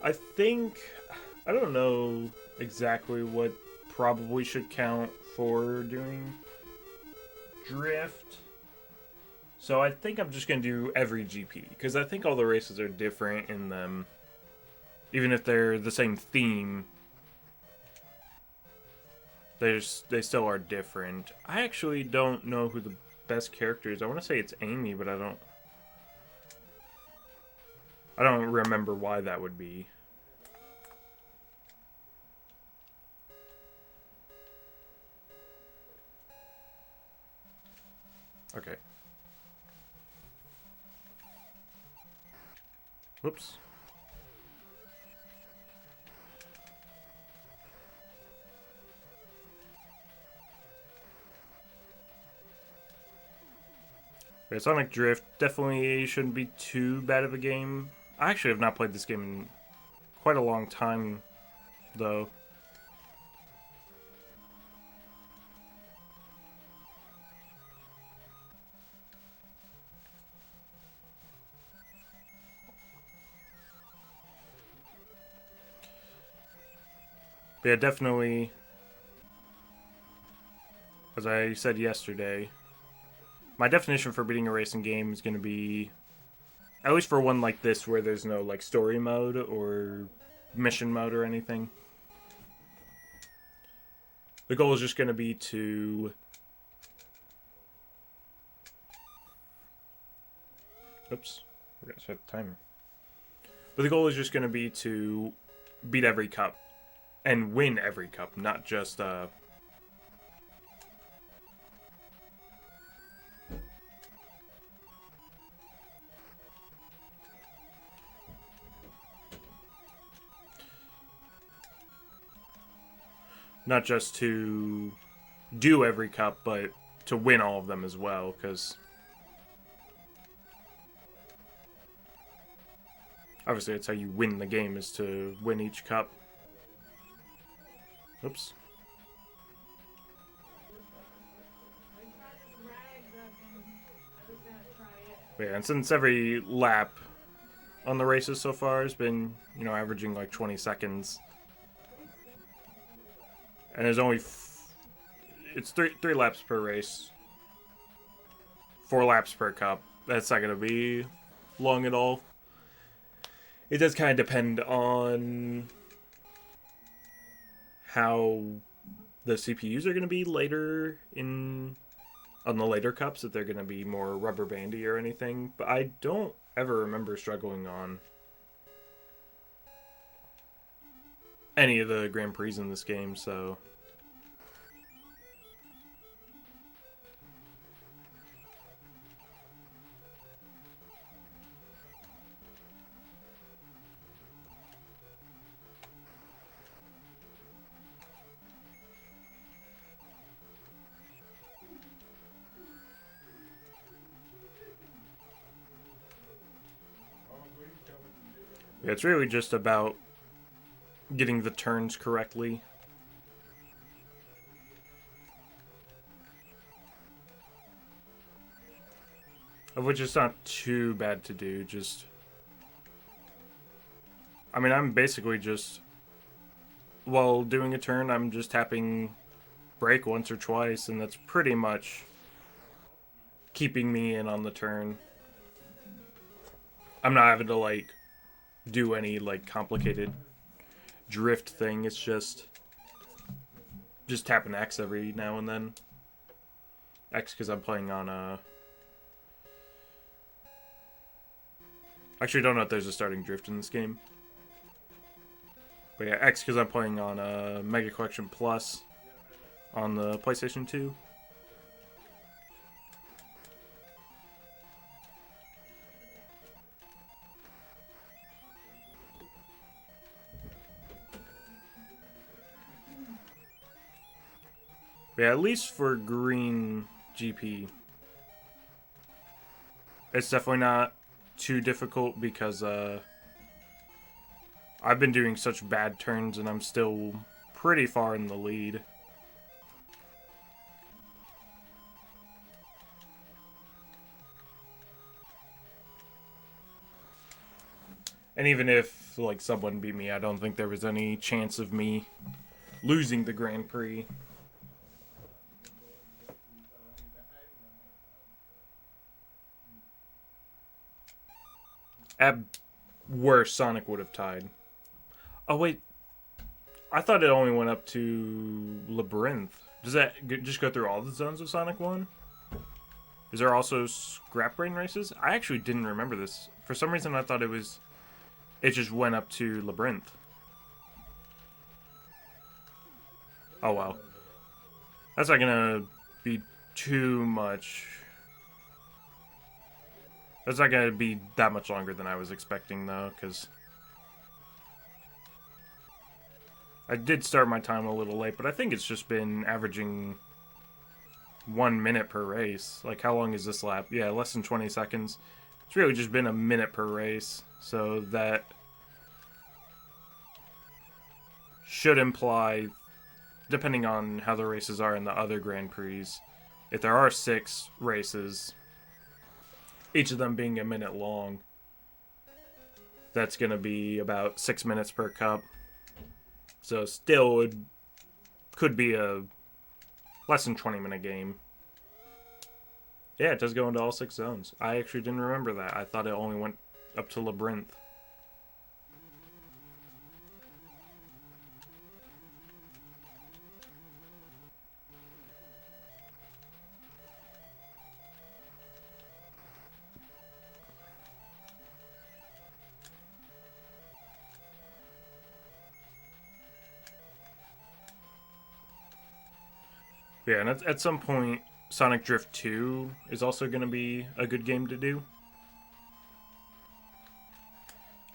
I think I don't know exactly what probably should count for doing drift. So I think I'm just gonna do every GP because I think all the races are different in them, even if they're the same theme. They still are different. I actually don't know who the best character is. I want to say it's Amy, but I don't remember why that would be. Okay. Whoops. Okay, Sonic Drift definitely shouldn't be too bad of a game. I actually have not played this game in quite a long time, though. But yeah, definitely, as I said yesterday, my definition for beating a racing game is going to be, at least for one like this where there's no like story mode or mission mode or anything, the goal is just going to be to oops, we're going to set the timer. But the goal is just going to be to beat every cup and win every cup, not just not just to do every cup, but to win all of them as well, because obviously that's how you win the game, is to win each cup. Oops. But yeah, and since every lap on the races so far has been, averaging like 20 seconds, and there's only it's three laps per race, 4 laps per cup. That's not gonna be long at all. It does kind of depend on how the CPUs are going to be later on the later cups, if they're going to be more rubber bandy or anything. But I don't ever remember struggling on any of the Grand Prix in this game, so yeah, it's really just about getting the turns correctly. Of which it's not too bad to do, I'm basically just, while doing a turn, I'm just tapping brake once or twice, and that's pretty much keeping me in on the turn. I'm not having to, like, do any, like, complicated drift thing. It's just tapping X every now and then. X because I'm playing on actually, don't know if there's a starting drift in this game. But yeah, X because I'm playing on Mega Collection Plus on the PlayStation 2. But yeah, at least for Green GP, it's definitely not too difficult because I've been doing such bad turns and I'm still pretty far in the lead. And even if, like, someone beat me, I don't think there was any chance of me losing the Grand Prix. At worst, Sonic would have tied. Oh, wait. I thought it only went up to Labyrinth. Does that just go through all the zones of Sonic 1? Is there also Scrap Brain races? I actually didn't remember this. For some reason, I thought it just went up to Labyrinth. Oh, well. That's not gonna be too much. That's not gonna be that much longer than I was expecting, though, because I did start my time a little late, but I think it's just been averaging 1 minute per race. Like, how long is this lap? Yeah, less than 20 seconds. It's really just been a minute per race, so that should imply, depending on how the races are in the other Grand Prix, if there are 6 races, each of them being a minute long, that's going to be about 6 minutes per cup. So still, it could be a less than 20-minute game. Yeah, it does go into all 6 zones. I actually didn't remember that. I thought it only went up to Labyrinth. Yeah, and at some point, Sonic Drift 2 is also going to be a good game to do.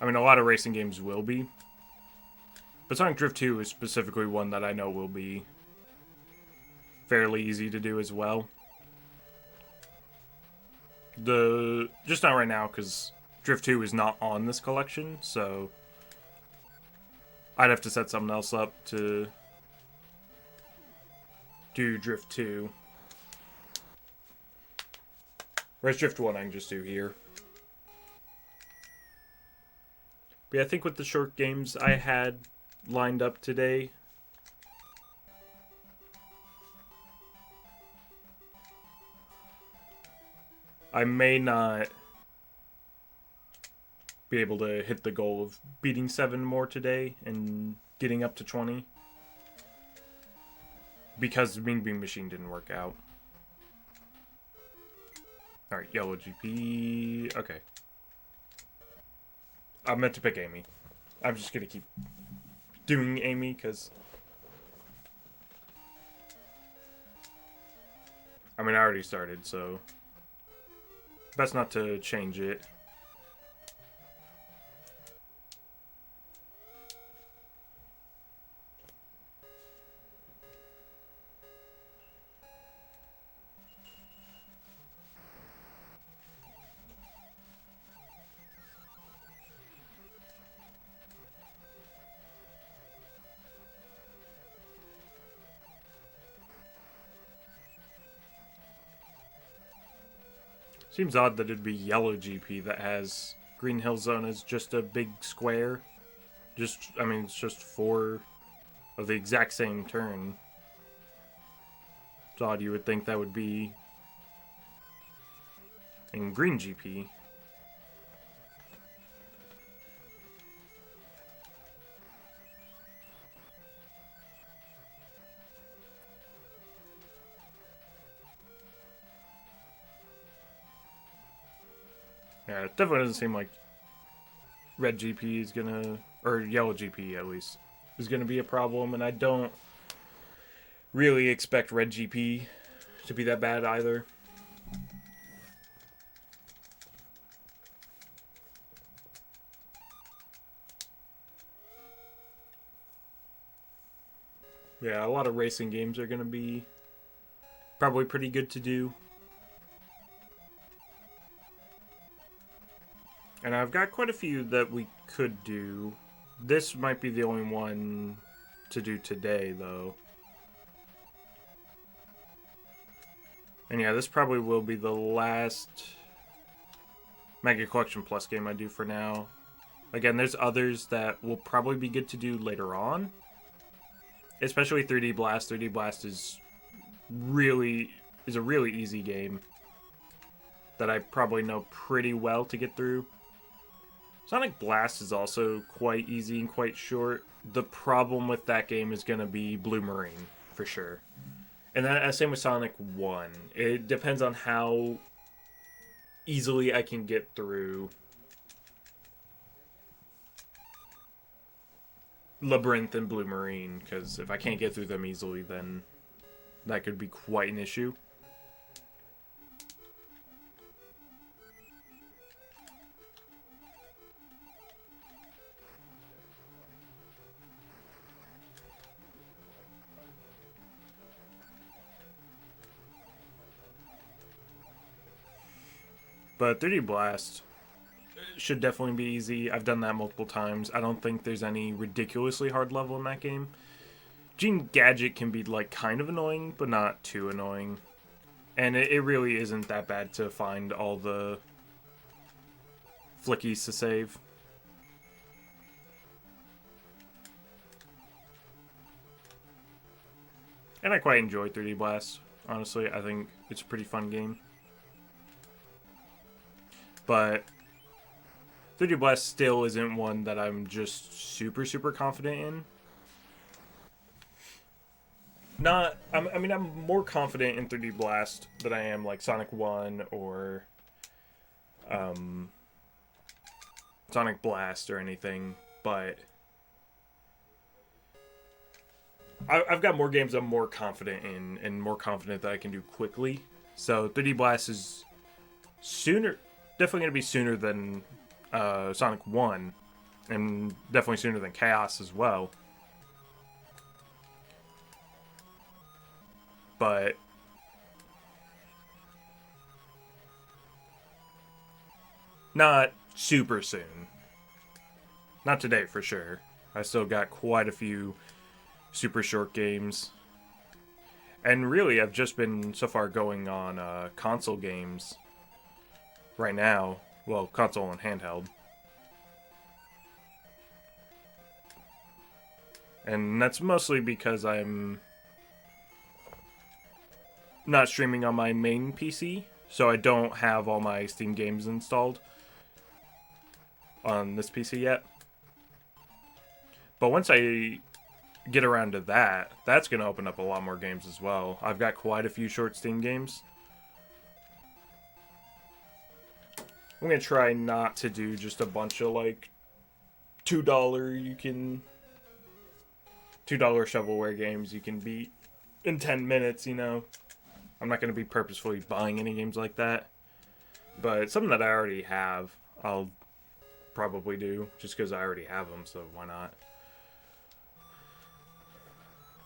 I mean, a lot of racing games will be. But Sonic Drift 2 is specifically one that I know will be fairly easy to do as well. Just not right now, because Drift 2 is not on this collection, so I'd have to set something else up to do Drift 2. Whereas Drift 1 I can just do here. But yeah, I think with the short games I had lined up today, I may not be able to hit the goal of beating 7 more today and getting up to 20. Because Mean Bean Machine didn't work out. Alright, Yellow GP. Okay. I meant to pick Amy. I'm just gonna keep doing Amy, because I mean, I already started, so best not to change it. Seems odd that it'd be Yellow GP that has Green Hill Zone as just a big square. I mean, it's just 4 of the exact same turn. It's odd, you would think that would be in Green GP. Yeah, it definitely doesn't seem like Red GP is gonna, or Yellow GP at least, is gonna be a problem, and I don't really expect Red GP to be that bad either. Yeah, a lot of racing games are gonna be probably pretty good to do. And I've got quite a few that we could do. This might be the only one to do today, though. And yeah, this probably will be the last Mega Collection Plus game I do for now. Again, there's others that will probably be good to do later on. Especially 3D Blast. 3D Blast is a really easy game that I probably know pretty well to get through. Sonic Blast is also quite easy and quite short. The problem with that game is going to be Blue Marine, for sure. And that same with Sonic 1. It depends on how easily I can get through Labyrinth and Blue Marine, because if I can't get through them easily, then that could be quite an issue. But 3D Blast should definitely be easy. I've done that multiple times. I don't think there's any ridiculously hard level in that game. Gene Gadget can be like kind of annoying, but not too annoying. And it really isn't that bad to find all the flickies to save. And I quite enjoy 3D Blast. Honestly, I think it's a pretty fun game. But 3D Blast still isn't one that I'm just super confident in. I mean, I'm more confident in 3D Blast than I am like Sonic 1 or Sonic Blast or anything, but I've got more games I'm more confident in and more confident that I can do quickly. So 3D Blast is definitely going to be sooner than Sonic 1, and definitely sooner than Chaos as well. But not super soon. Not today, for sure. I still got quite a few super short games. And really, I've just been so far going on console games right now. Well, console and handheld. And that's mostly because I'm not streaming on my main PC, so I don't have all my Steam games installed on this PC yet. But once I get around to that, that's going to open up a lot more games as well. I've got quite a few short Steam games. I'm going to try not to do just a bunch of like $2 shovelware games you can beat in 10 minutes, you know. I'm not going to be purposefully buying any games like that. But something that I already have, I'll probably do just because I already have them, so why not?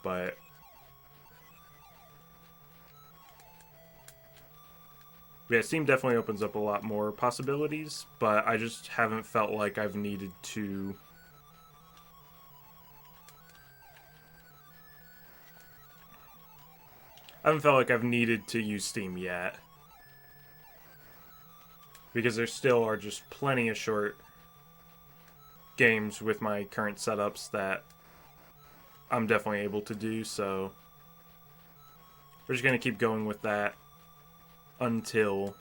But yeah, Steam definitely opens up a lot more possibilities, but I just haven't felt like I've needed to use Steam yet. Because there still are just plenty of short games with my current setups that I'm definitely able to do, so we're just going to keep going with that until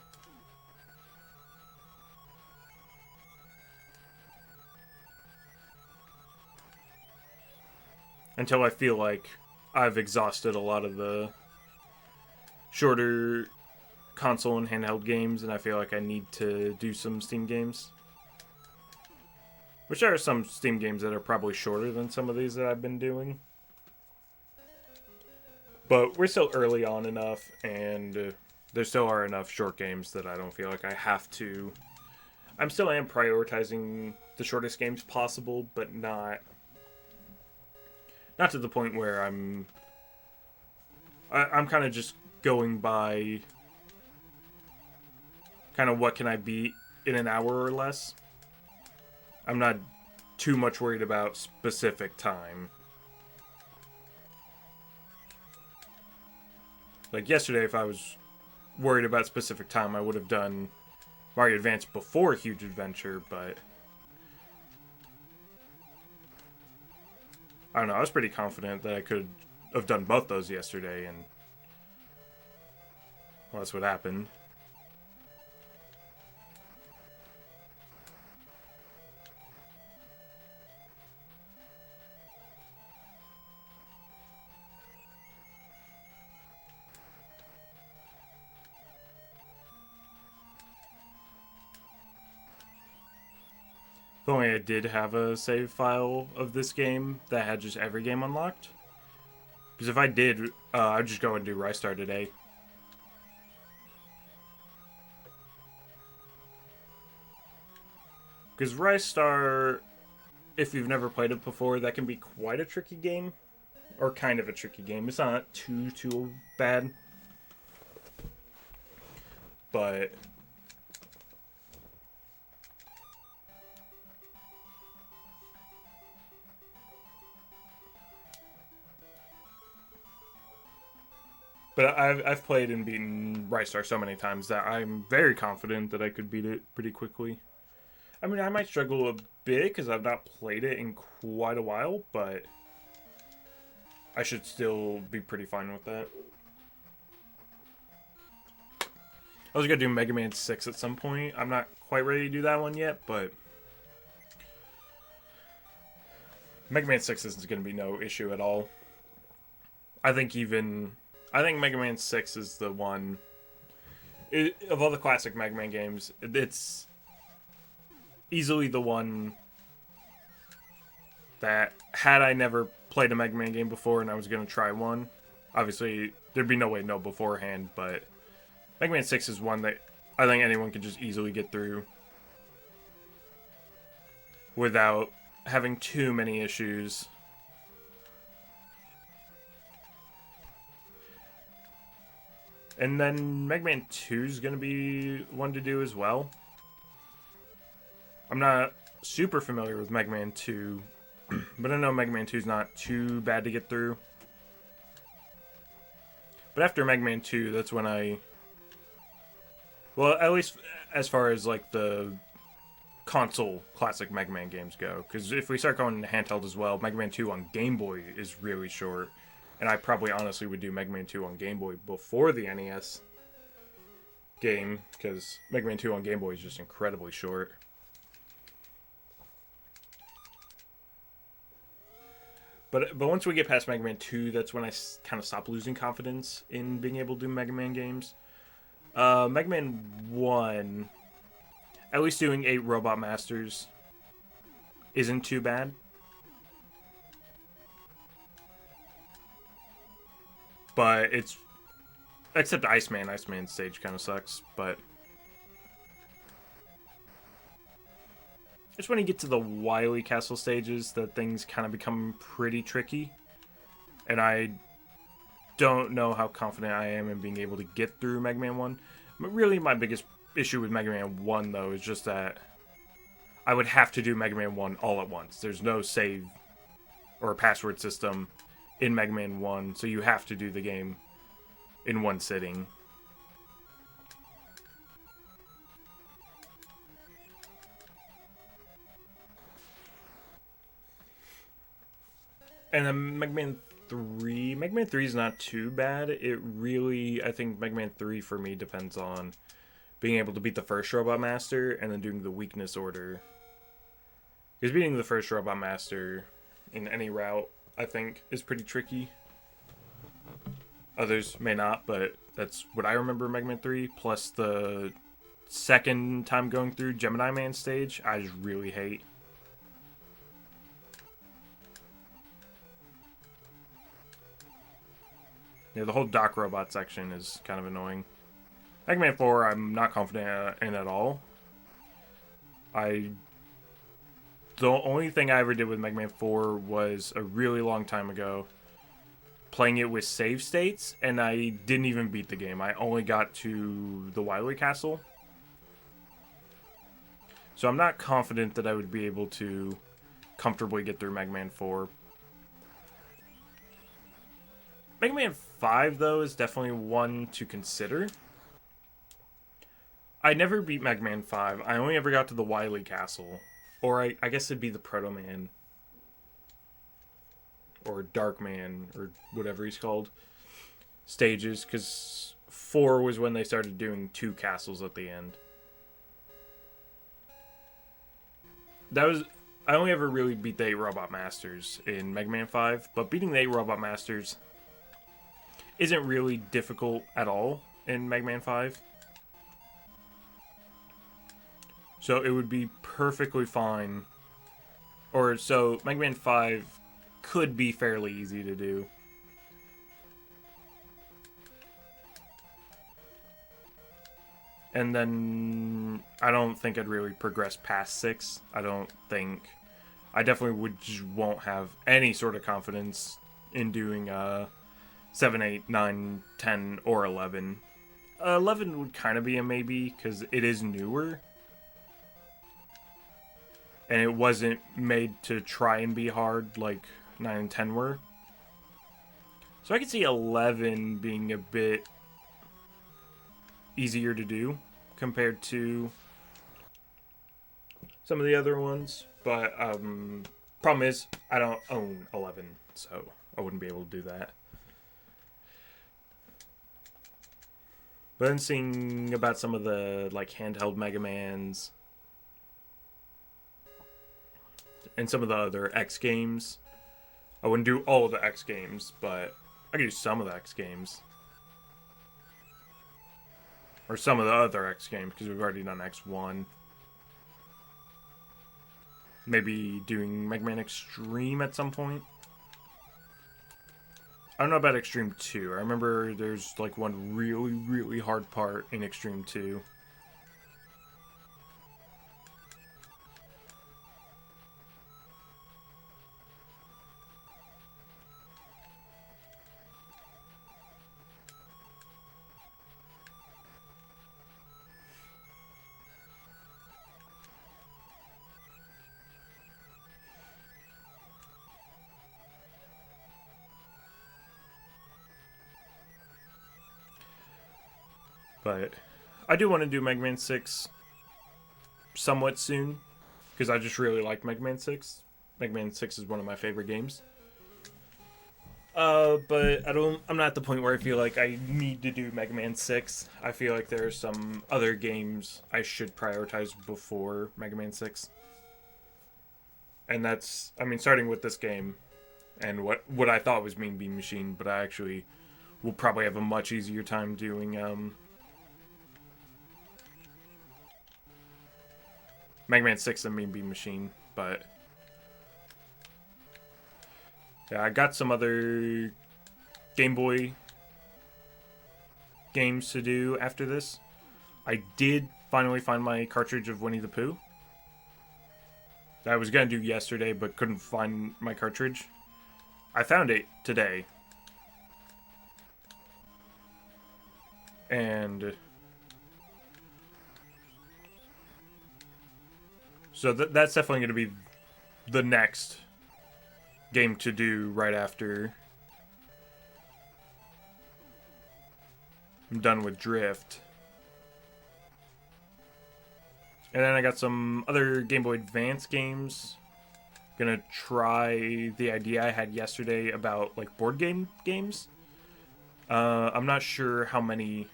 I feel like I've exhausted a lot of the shorter console and handheld games, and I feel like I need to do some Steam games. Which are some Steam games that are probably shorter than some of these that I've been doing. But we're still early on enough, and there still are enough short games that I don't feel like I have to. I still am prioritizing the shortest games possible, but not to the point where I'm kind of just going by kind of what can I beat in an hour or less. I'm not too much worried about specific time. Like yesterday, if I was worried about specific time, I would have done Mario Advance before Huge Adventure, but I don't know. I was pretty confident that I could have done both those yesterday, and well, that's what happened. If only I did have a save file of this game that had just every game unlocked. Because if I did, I'd just go and do Rystar today. Because Rystar, if you've never played it before, that can be quite a tricky game. Or kind of a tricky game. It's not too bad. But I've played and beaten Rystar so many times that I'm very confident that I could beat it pretty quickly. I mean, I might struggle a bit because I've not played it in quite a while, but I should still be pretty fine with that. I was going to do Mega Man 6 at some point. I'm not quite ready to do that one yet, but Mega Man 6 isn't going to be no issue at all. I think Mega Man 6 is the one of all the classic Mega Man games, it's easily the one that, had I never played a Mega Man game before and I was going to try one, obviously there'd be no way to know beforehand, but Mega Man 6 is one that I think anyone can just easily get through without having too many issues. And then Mega Man 2 is going to be one to do as well. I'm not super familiar with Mega Man 2, but I know Mega Man 2 is not too bad to get through. But after Mega Man 2, that's when well, at least as far as like the console classic Mega Man games go, because if we start going handheld as well, Mega Man 2 on Game Boy is really short. And I probably honestly would do Mega Man 2 on Game Boy before the NES game, because Mega Man 2 on Game Boy is just incredibly short. But once we get past Mega Man 2, that's when I kind of stop losing confidence in being able to do Mega Man games. Mega Man 1, at least doing 8 Robot Masters isn't too bad. But it's... except Iceman. Iceman stage kind of sucks, but... it's when you get to the Wily Castle stages that things kind of become pretty tricky. And I don't know how confident I am in being able to get through Mega Man 1. But really, my biggest issue with Mega Man 1, though, is just that I would have to do Mega Man 1 all at once. There's no save or a password system in Mega Man 1, so you have to do the game in one sitting. And then Mega Man 3. Mega Man 3 is not too bad. It really, I think Mega Man 3 for me depends on being able to beat the first Robot Master and then doing the weakness order. Because beating the first Robot Master in any route, I think, is pretty tricky. Others may not, but that's what I remember Mega Man 3. Plus the second time going through Gemini Man stage, I just really hate. Yeah, the whole Doc Robot section is kind of annoying. Mega Man 4, I'm not confident in at all. The only thing I ever did with Mega Man 4 was a really long time ago, playing it with save states, and I didn't even beat the game. I only got to the Wily Castle. So I'm not confident that I would be able to comfortably get through Mega Man 4. Mega Man 5, though, is definitely one to consider. I never beat Mega Man 5. I only ever got to the Wily Castle. Or I guess it'd be the Proto Man. or Darkman, or whatever he's called, stages, because 4 was when they started doing 2 castles at the end. That was... I only ever really beat the 8 Robot Masters in Mega Man 5, but beating the 8 Robot Masters isn't really difficult at all in Mega Man 5. So it would be perfectly fine. Or so Mega Man 5 could be fairly easy to do. And then I don't think I'd really progress past 6. I don't think... I definitely won't have any sort of confidence in doing 7, 8, 9, 10, or 11. 11 would kind of be a maybe, because it is newer. And it wasn't made to try and be hard like 9 and 10 were. So I could see 11 being a bit easier to do compared to some of the other ones. But problem is, I don't own 11, so I wouldn't be able to do that. But then seeing about some of the like handheld Mega Mans and some of the other X games. I wouldn't do all of the X games, but I could do some of the X games. Or some of the other X games, because we've already done X1. Maybe doing Mega Man Extreme at some point. I don't know about Extreme 2. I remember there's like one really, really hard part in Extreme 2. But I do want to do Mega Man 6 somewhat soon, because I just really like Mega Man 6. Mega Man 6 is one of my favorite games. But I'm not at the point where I feel like I need to do Mega Man 6. I feel like there are some other games I should prioritize before Mega Man 6. And that's, I mean, starting with this game and what I thought was Mean Bean Machine, but I actually will probably have a much easier time doing Mega Man 6 and Mean Bean Machine, but yeah, I got some other Game Boy games to do after this. I did finally find my cartridge of Winnie the Pooh. That I was going to do yesterday, but couldn't find my cartridge. I found it today. And so that's definitely going to be the next game to do right after I'm done with Drift. And then I got some other Game Boy Advance games. Gonna try the idea I had yesterday about like board game games. I'm not sure how many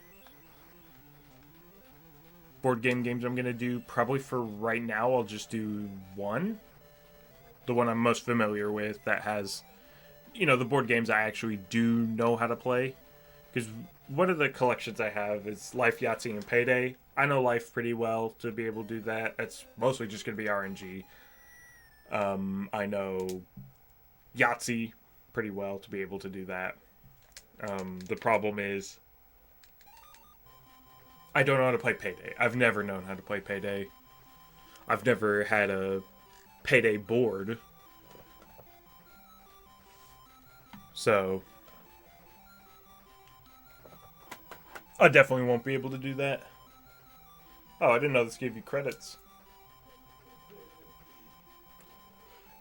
board game games I'm gonna do. Probably for right now, I'll just do one. The one I'm most familiar with that has, you know, the board games I actually do know how to play. Because one of the collections I have is Life, Yahtzee, and Payday. I know Life pretty well to be able to do that. It's mostly just going to be RNG. I know Yahtzee pretty well to be able to do that. The problem is I don't know how to play Payday. I've never known how to play Payday. I've never had a Payday board. So I definitely won't be able to do that. Oh, I didn't know this gave you credits.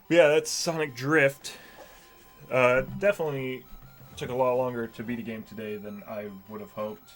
Yeah, that's Sonic Drift. Definitely took a lot longer to beat a game today than I would have hoped.